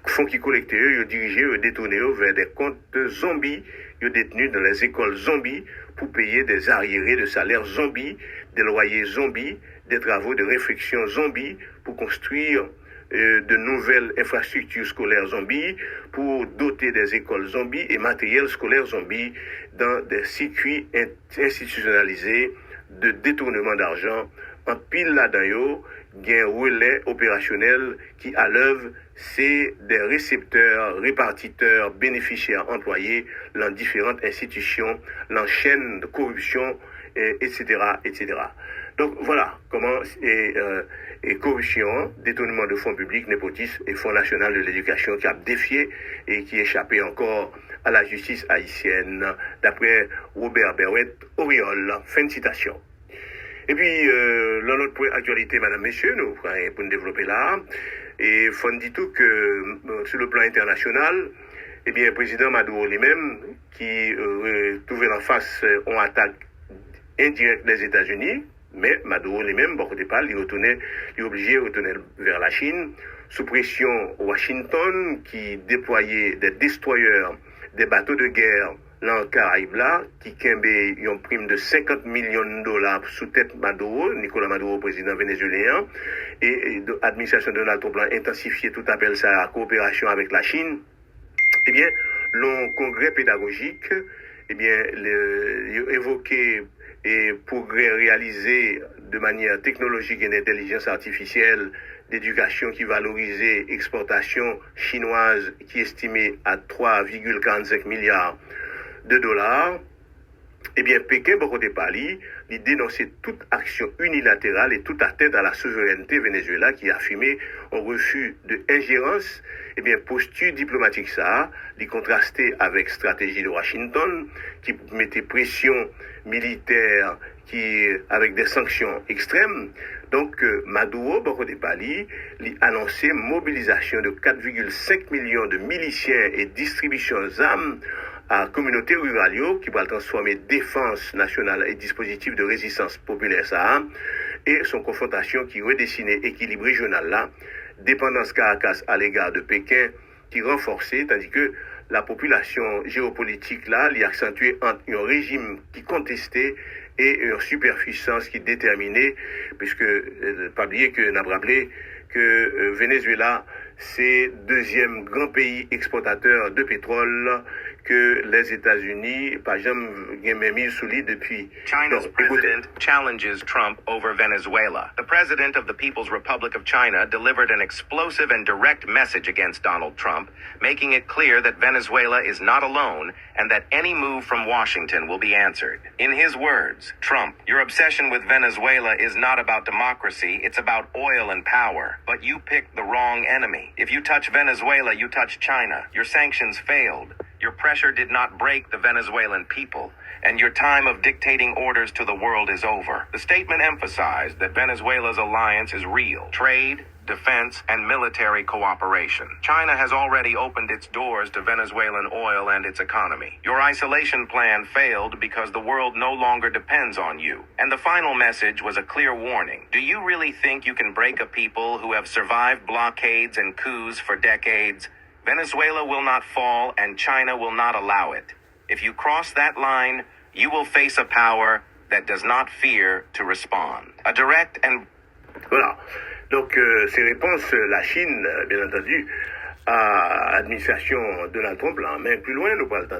Fonds qui collectés, dirigés, détournés vers des comptes zombies, détenus dans les écoles zombies pour payer des arriérés de salaires zombies, des loyers zombies, des travaux de réfection zombies pour construire de nouvelles infrastructures scolaires zombies, pour doter des écoles zombies et matériel scolaire zombies dans des circuits institutionnalisés de détournement d'argent. En pile là-dedans, il y a un relais opérationnel qui à l'œuvre, c'est des récepteurs, répartiteurs, bénéficiaires, employés dans différentes institutions, dans chaîne de corruption, etc., etc. Donc voilà comment corruption, détournement de fonds publics, népotisme et Fonds national de l'éducation qui a défié et qui échappé encore à la justice haïtienne, d'après Robert Berouet, Oriol. Fin de citation. Et puis, dans notre point actualité, madame, messieurs, nous pour nous développer là, et faut dire tout que sur le plan international, eh bien, le président Maduro lui-même, qui trouvait en face une attaque indirecte des États-Unis, mais Maduro lui-même, bon, au départ, il est obligé de retourner vers la Chine, sous pression Washington, qui déployait des destroyers, des bateaux de guerre, dans le Caraïbe là, qui kembé une prime de 50 millions de dollars sous tête Maduro, Nicolas Maduro, président vénézuélien, et l'administration de Donald Trump a intensifié tout appel ça à coopération avec la Chine. Eh bien, le congrès pédagogique, eh bien, évoqué et progrès réalisés de manière technologique et d'intelligence artificielle d'éducation qui valorisait exportation chinoise qui est estimée à 3,45 milliards de dollars, eh bien, Pékin, beaucoup de Pali, il dénonçait toute action unilatérale et toute atteinte à la souveraineté Venezuela qui a affirmé un refus de ingérence, eh bien, posture diplomatique ça, il contrastait avec stratégie de Washington qui mettait pression militaire avec des sanctions extrêmes. Donc, Maduro, beaucoup de Pali, a annoncé mobilisation de 4,5 millions de miliciens et distribution d'armes à communauté rurale qui va transformer défense nationale et dispositif de résistance populaire ça et son confrontation qui redessinait équilibre régional là, dépendance Caracas à l'égard de Pékin qui renforçait, tandis que la population géopolitique là, l'y accentuait entre un régime qui contestait et une superpuissance qui déterminait, puisque pas oublier que n'a rappelé que Venezuela c'est deuxième grand pays exportateur de pétrole que les États-Unis, par exemple, ont mis sous lit depuis. China's president challenges Trump over Venezuela. The president of the People's Republic of China delivered an explosive and direct message against Donald Trump, making it clear that Venezuela is not alone and that any move from Washington will be answered. In his words, Trump, your obsession with Venezuela is not about democracy, it's about oil and power. But you picked the wrong enemy. If you touch Venezuela, you touch China. Your sanctions failed. Your pressure did not break the Venezuelan people, and your time of dictating orders to the world is over. The statement emphasized that Venezuela's alliance is real. Trade, defense, and military cooperation. China has already opened its doors to Venezuelan oil and its economy. Your isolation plan failed because the world no longer depends on you. And the final message was a clear warning. Do you really think you can break a people who have survived blockades and coups for decades? Venezuela will not fall and China will not allow it. If you cross that line, you will face a power that does not fear to respond. A direct and... Voilà. Donc, ces réponses, la Chine, bien entendu, à l'administration Donald Trump, là, mais plus loin, nous pas le temps.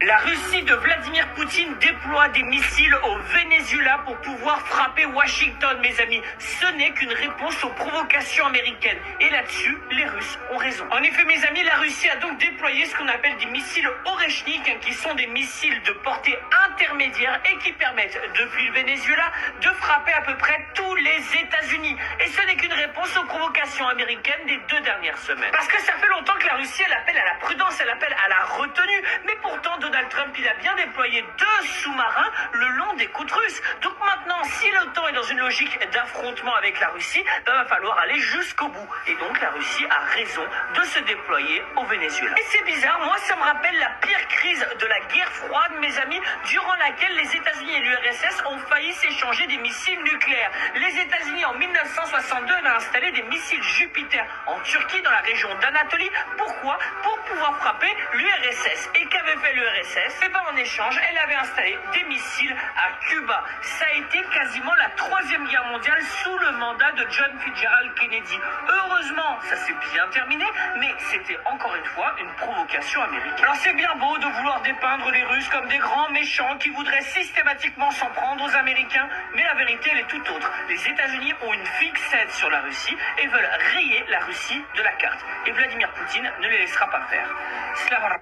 La Russie de Vladimir Poutine déploie des missiles au Venezuela pour pouvoir frapper Washington, mes amis. Ce n'est qu'une réponse aux provocations américaines. Et là-dessus, les Russes ont raison. En effet, mes amis, la Russie a donc déployé ce qu'on appelle des missiles Oreshnik, qui sont des missiles de portée intermédiaire et qui permettent, depuis le Venezuela, de frapper à peu près tous les États-Unis. Et ce n'est qu'une réponse aux provocations américaines des 2 dernières semaines. Parce que ça fait longtemps que la Russie, elle appelle à la prudence, elle appelle à la retenue. Mais pourtant, Donald Trump, il a bien déployé 2 sous-marins le long des côtes russes. Donc maintenant, si l'OTAN est dans une logique d'affrontement avec la Russie, va falloir aller jusqu'au bout. Et donc la Russie a raison de se déployer au Venezuela. Et c'est bizarre, moi ça me rappelle la pire crise de la guerre froide, mes amis, durant laquelle les États-Unis et l'URSS ont failli s'échanger des missiles nucléaires. Les États-Unis en 1962 avaient installé des missiles Jupiter en Turquie, dans la région d'Anatolie. Pourquoi? Pour pouvoir frapper l'URSS. Et qu'avait fait l'URSS? Et bien en échange, elle avait installé des missiles à Cuba. Ça a été quasiment la 3e guerre mondiale sous le mandat de John Fitzgerald Kennedy. Heureusement, ça s'est bien terminé, mais c'était encore une fois une provocation américaine. Alors c'est bien beau de vouloir dépeindre les Russes comme des grands méchants qui voudraient systématiquement s'en prendre aux Américains, mais la vérité elle est tout autre. Les États-Unis ont une fixette sur la Russie et veulent rayer la Russie de la carte. Et Vladimir Poutine ne les laissera pas faire. Slava.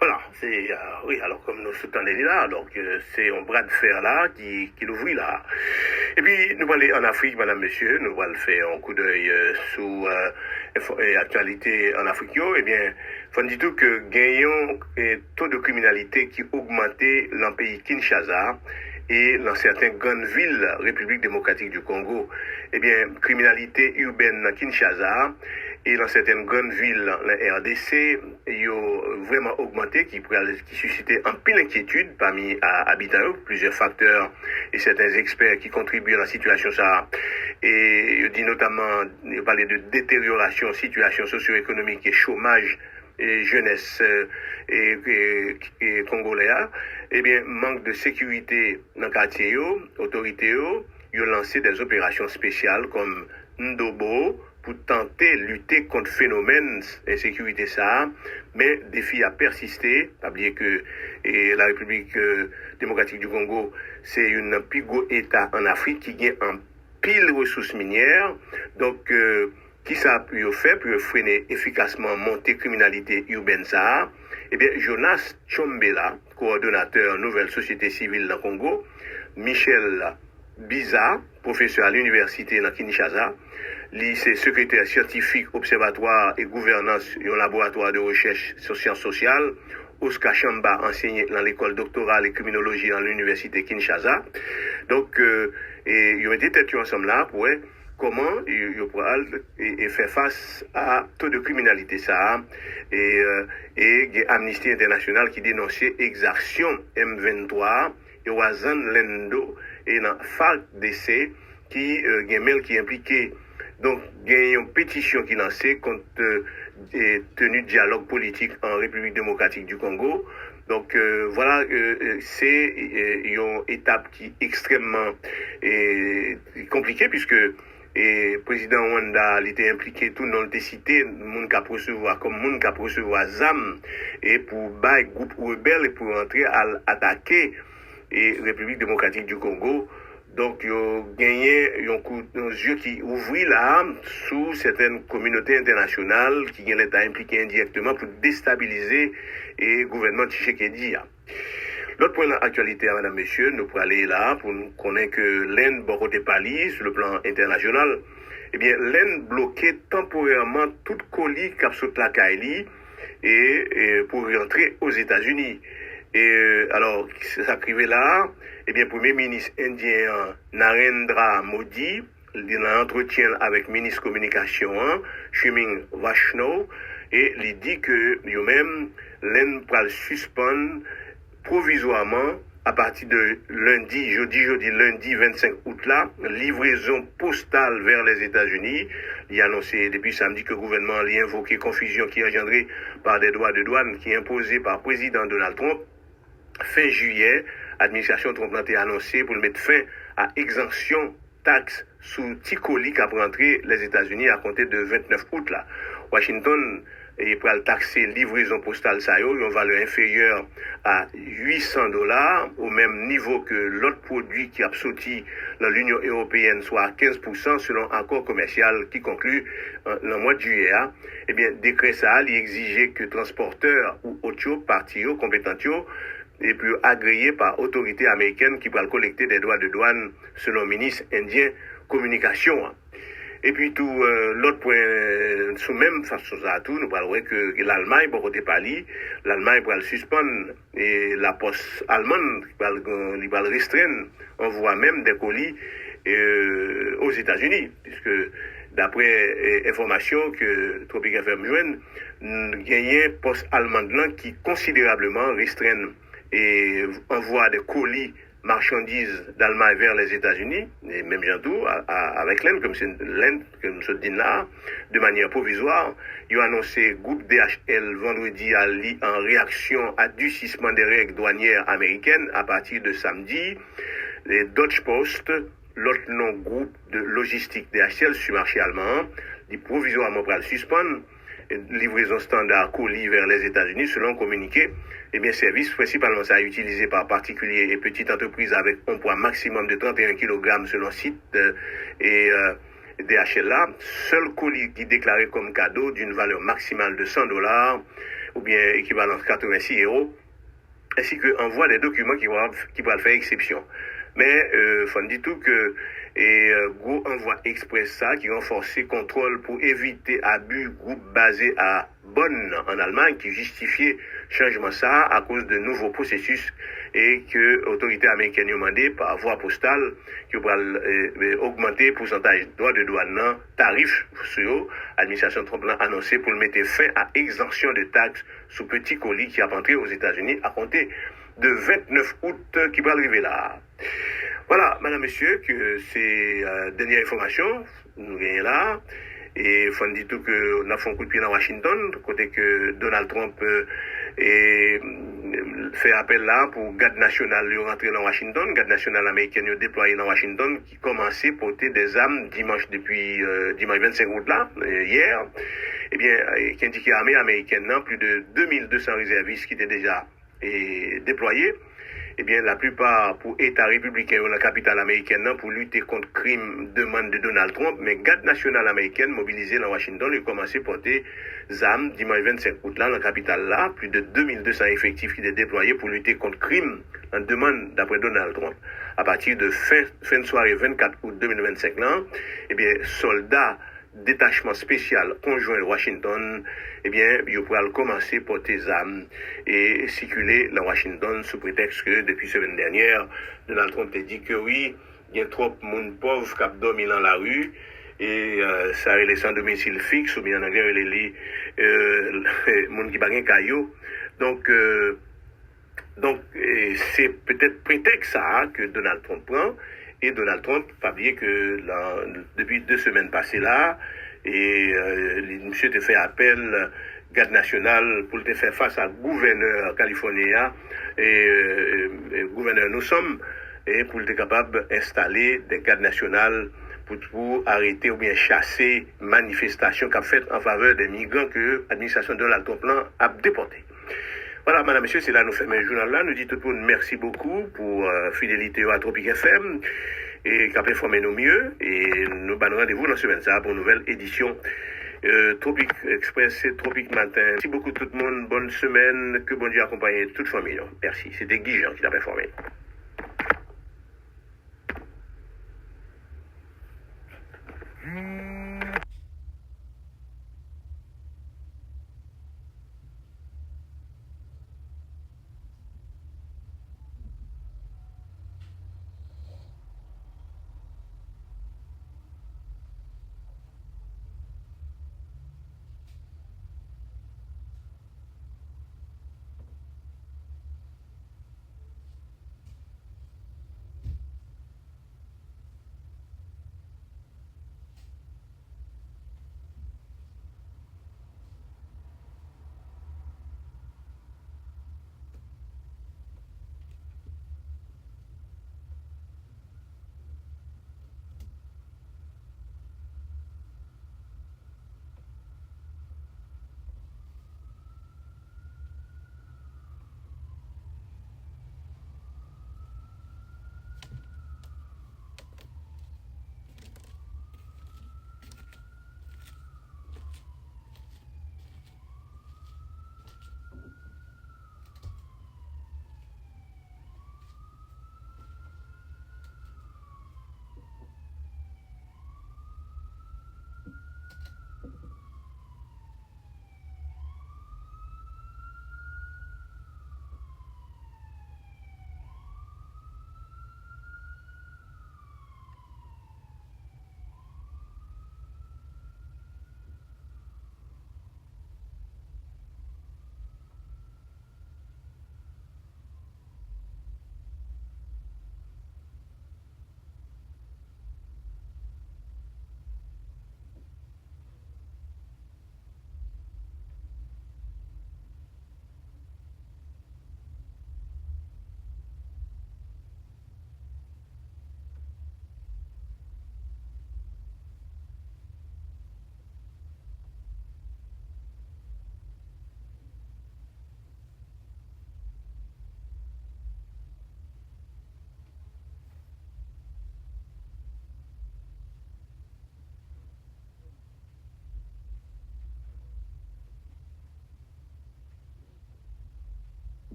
Voilà, c'est oui, alors comme nous sommes là, donc c'est un bras de fer là qui nous ouvre là. Et puis nous allons aller en Afrique, madame, monsieur, nous allons faire un coup d'œil sur l'actualité en Afrique. Eh bien, faut dire tout que gagnons un taux de criminalité qui augmentait dans le pays Kinshasa et dans certaines grandes villes République démocratique du Congo. Eh bien, criminalité urbaine dans Kinshasa et dans certaines grandes villes, la RDC, ils ont vraiment augmenté, qui suscitait un pile d'inquiétude parmi habitants, plusieurs facteurs et certains experts qui contribuent à la situation ça. Et il dit notamment, il parlait de détérioration, situation socio-économique et chômage et jeunesse et congolais. Eh bien, manque de sécurité dans le quartier, autorités, ils ont lancé des opérations spéciales comme Ndobo, pour tenter de lutter contre le phénomène d'insécurité ça, mais le défi a persisté. N'oubliez que la République démocratique du Congo, c'est un plus gros État en Afrique qui a un pile de ressources minières. Donc, qui ça a pu faire pour freiner efficacement montée criminalité urbaine ça? Eh bien, Jonas Chombela, coordonnateur Nouvelle Société Civile dans le Congo, Michel Biza, professeur à l'université dans Kinshasa, c'est secrétaire scientifique, observatoire et gouvernance et un laboratoire de recherche sur sciences sociales. Oscar Chamba, enseigné dans l'école doctorale et criminologie dans l'université Kinshasa. Donc, ils ont été têtus ensemble là pour comment ils pourraient faire face à taux de criminalité ça. Et Amnesty International qui dénonçait exaction M23 et Wazan Lendo et dans FARC-DC qui est impliqué. Donc, il y a une pétition qui est lancée contre tenue de dialogue politique en République démocratique du Congo. Donc, voilà, c'est une étape qui est extrêmement compliquée puisque le président Rwanda était impliqué tout dans le cité, moun ka recevoir comme moun ka recevoir ZAM et pour bailler groupe rebelle et pour entrer à attaquer la République démocratique du Congo. Donc, ils ont gagné un coup d'yeux qui ouvrit là sous certaines communautés internationales qui ont l'État impliqué indirectement pour déstabiliser le gouvernement de Tshisekedi. L'autre point de l'actualité, madame, monsieur, nous pourrons aller là pour nous connaître que l'Inde, bon côté Pali, sur le plan international, eh bien, l'Inde bloquait temporairement toute colis capsule la Kaili et pour rentrer aux États-Unis. Et alors, ça arrivait là, eh bien, Premier ministre indien Narendra Modi, dans un entretien avec le ministre communication, Shuming Vaishnaw, et il dit que lui-même, l'Inde pourra suspendre provisoirement à partir de lundi 25 août là, livraison postale vers les États-Unis. Il a annoncé depuis samedi que le gouvernement a invoqué confusion qui est engendrée par des droits de douane qui est imposé par le président Donald Trump. Fin juillet, l'administration Trump a annoncé pour mettre fin à exemption taxe sous Ticoli qui a rentré les États-Unis à compter de 29 août là. Washington et pour le taxer livraison postale ça yo, une valeur inférieure à $800 au même niveau que l'autre produit qui a sorti dans l'Union européenne, soit à 15% selon accord commercial qui conclut le mois de juillet. Eh bien, décret ça, il exigeait que transporteurs ou autres parties compétents et puis agréés par autorité américaine qui pourra collecter des droits de douane selon le ministre indien communication. Et puis tout l'autre point sous même façon à tout, nous parlons que l'Allemagne pour côté Pali, l'Allemagne pour le suspendre et la poste allemande qui va le restreindre, on voit même des colis aux États-Unis, puisque d'après information que Tropic FM joigne, gagné poste allemande là qui considérablement restreint et envoie des colis marchandises d'Allemagne vers les États-Unis, et même bientôt, avec l'Inde, comme c'est l'Inde, comme se dit là, de manière provisoire. Ils ont annoncé groupe DHL vendredi en réaction à durcissement des règles douanières américaines à partir de samedi. Les Deutsche Post, l'autre non-groupe de logistique DHL sur le marché allemand, dit provisoirement pour le suspendre, livraison standard colis vers les États-Unis selon communiqué. Eh bien, service principalement ça utilisé par particuliers et petites entreprises avec un poids maximum de 31 kg selon site et DHL là. Seul colis qui déclaré comme cadeau d'une valeur maximale de $100 ou bien équivalent de 86 €, ainsi que envoi des documents qui vont faire exception. Mais faut dire tout que gros envoi express ça qui renforçait contrôle pour éviter abus groupe basé à Bonn en Allemagne qui justifiait changement ça à cause de nouveaux processus et que l'autorité américaine a demandé par voie postale qui va augmenter le pourcentage de droits de douane tarif sur l'administration Trump a annoncé pour mettre fin à exemption de taxes sous petits colis qui a entré aux États-Unis à compter de 29 août qui va arriver là. Voilà, madame, monsieur, que c'est dernière information, nous gagnons là. Et il faut dire tout que nous avons fait un coup de pied dans Washington, côté que Donald Trump fait appel là pour garde nationale rentrer dans Washington, garde nationale américaine déployée dans Washington, qui commençait à porter des armes depuis dimanche 25 août là, hier. Eh bien, qui indiquait l'armée américaine, plus de 2200 réservistes qui étaient déjà déployés. Eh bien, la plupart pour État républicain ou la capitale américaine pour lutter contre crime demande de Donald Trump, mais garde nationale américaine mobilisée dans Washington a commencé à porter armes dimanche 25 août là, dans la capitale là, plus de 2200 effectifs qui étaient déployés pour lutter contre crime en demande d'après Donald Trump. À partir de fin de soirée 24 août 2025 là, eh bien, soldats détachement spécial conjoint de Washington, eh bien, ils pourront commencer à porter des armes et circuler dans Washington sous prétexte que depuis semaine dernière, Donald Trump a dit que oui, il y a trop de monde pauvre qui dormi dans la rue et ça est sans domicile fixe ou bien en anglais les monde qui bagay caillou. Donc c'est peut-être prétexte ça que Donald Trump prend. Et Donald Trump, pas oublier que depuis 2 semaines passées là, et monsieur te fait appel garde nationale pour te faire face à gouverneur californien et gouverneur nous sommes et pour être capable d'installer des gardes nationales pour arrêter ou bien chasser manifestations qu'a fait en faveur des migrants que l'administration de Donald Trump a déportés. Voilà, madame, monsieur, c'est là nous faisons un journal là. Nous dit tout le monde merci beaucoup pour fidélité à Tropic FM et qui a informé nous mieux. Et nous avons rendez-vous dans ce semaine pour une nouvelle édition Tropic Express et Tropic Matin. Merci beaucoup tout le monde. Bonne semaine. Que bon Dieu accompagne toute famille. Merci. C'était Guy Jean qui l'a informé.